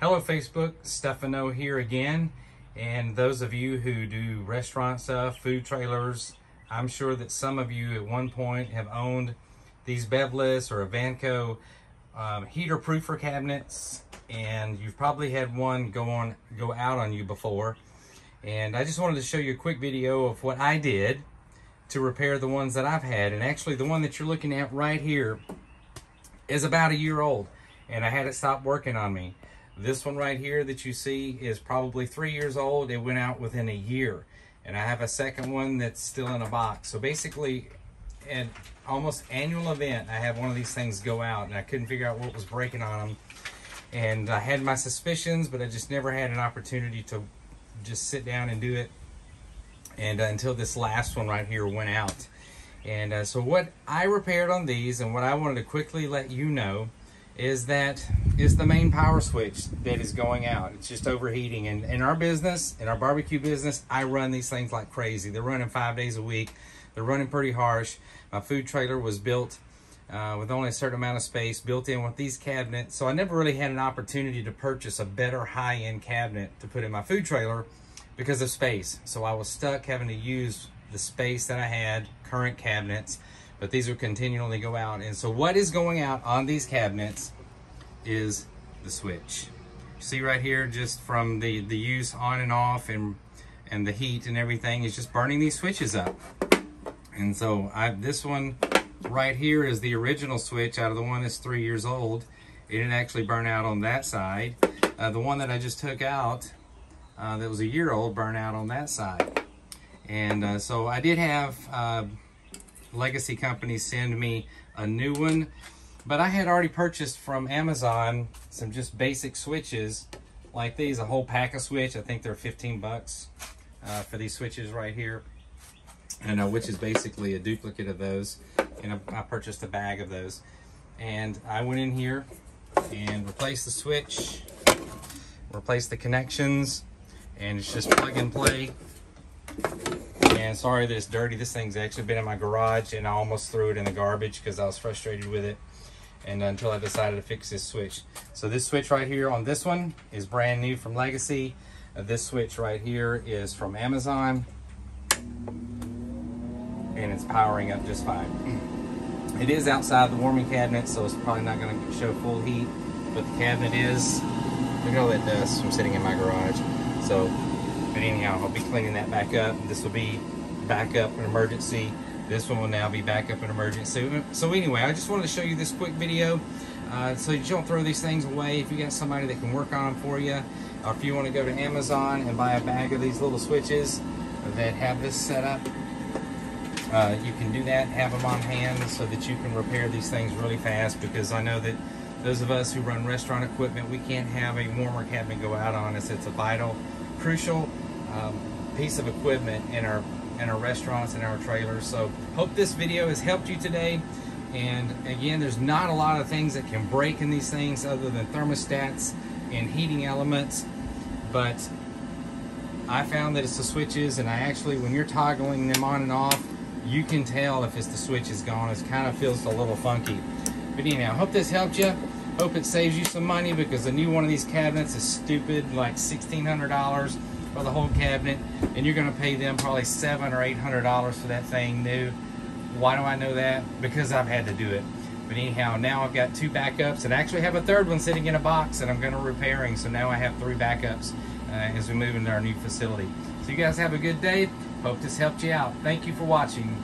Hello Facebook, Stefano here again. And those of you who do restaurant stuff, food trailers, I'm sure that some of you at one point have owned these Bevlis or Avantco heater proofer cabinets, and you've probably had one go out on you before. And I just wanted to show you a quick video of what I did to repair the ones that I've had. And actually the one that you're looking at right here is about a year old, and I had it stop working on me. This one right here that you see is probably 3 years old. It went out within a year. And I have a second one that's still in a box. So basically, at almost annual event, I have one of these things go out, and I couldn't figure out what was breaking on them. And I had my suspicions, but I just never had an opportunity to just sit down and do it. And until this last one right here went out. And so what I repaired on these, and what I wanted to quickly let you know, is that is the main power switch that is going out. It's just overheating. And in our business, in our barbecue business, I run these things like crazy. They're running 5 days a week. They're running pretty harsh. My food trailer was built with only a certain amount of space built in with these cabinets. So I never really had an opportunity to purchase a better high-end cabinet to put in my food trailer because of space. So I was stuck having to use the space that I had, current cabinets, but these would continually go out. And so what is going out on these cabinets is the switch. See right here, just from the use on and off and the heat and everything is just burning these switches up. And so this one right here is the original switch out of the one that's 3 years old. It didn't actually burn out on that side. The one that I just took out that was a year old burned out on that side. And so I did have legacy companies send me a new one, but I had already purchased from Amazon some just basic switches like these, a whole pack of switch. I think they're 15 bucks for these switches right here, and which is basically a duplicate of those. And I purchased a bag of those, and I went in here and replaced the switch, replaced the connections, and it's just plug and play. And sorry that it's dirty. This thing's actually been in my garage, and I almost threw it in the garbage because I was frustrated with it, and until I decided to fix this switch. So this switch right here on this one is brand new from Legacy. This switch right here is from Amazon, and it's powering up just fine. It is outside the warming cabinet, so it's probably not going to show full heat, but the cabinet is. Look at all that dust from sitting in my garage. So, but anyhow, I'll be cleaning that back up. This will be backup in emergency. This one will now be backup in emergency. So anyway, I just wanted to show you this quick video so you don't throw these things away. If you got somebody that can work on them for you, or if you want to go to Amazon and buy a bag of these little switches that have this set up, you can do that, have them on hand so that you can repair these things really fast, because I know that those of us who run restaurant equipment, we can't have a warmer cabinet go out on us. It's a vital, crucial piece of equipment in our restaurants and our trailers. So hope this video has helped you today. And again, there's not a lot of things that can break in these things other than thermostats and heating elements, but I found that it's the switches, and I actually, when you're toggling them on and off, you can tell if it's the switch is gone. It kind of feels a little funky. But anyhow, hope this helped you. Hope it saves you some money, because a new one of these cabinets is stupid, like $1,600 for the whole cabinet, and you're going to pay them probably $700 or $800 for that thing new. Why do I know that? Because I've had to do it. But anyhow, now I've got 2 backups, and I actually have a third one sitting in a box that I'm going to repairing. So now I have 3 backups as we move into our new facility. So you guys have a good day. Hope this helped you out. Thank you for watching.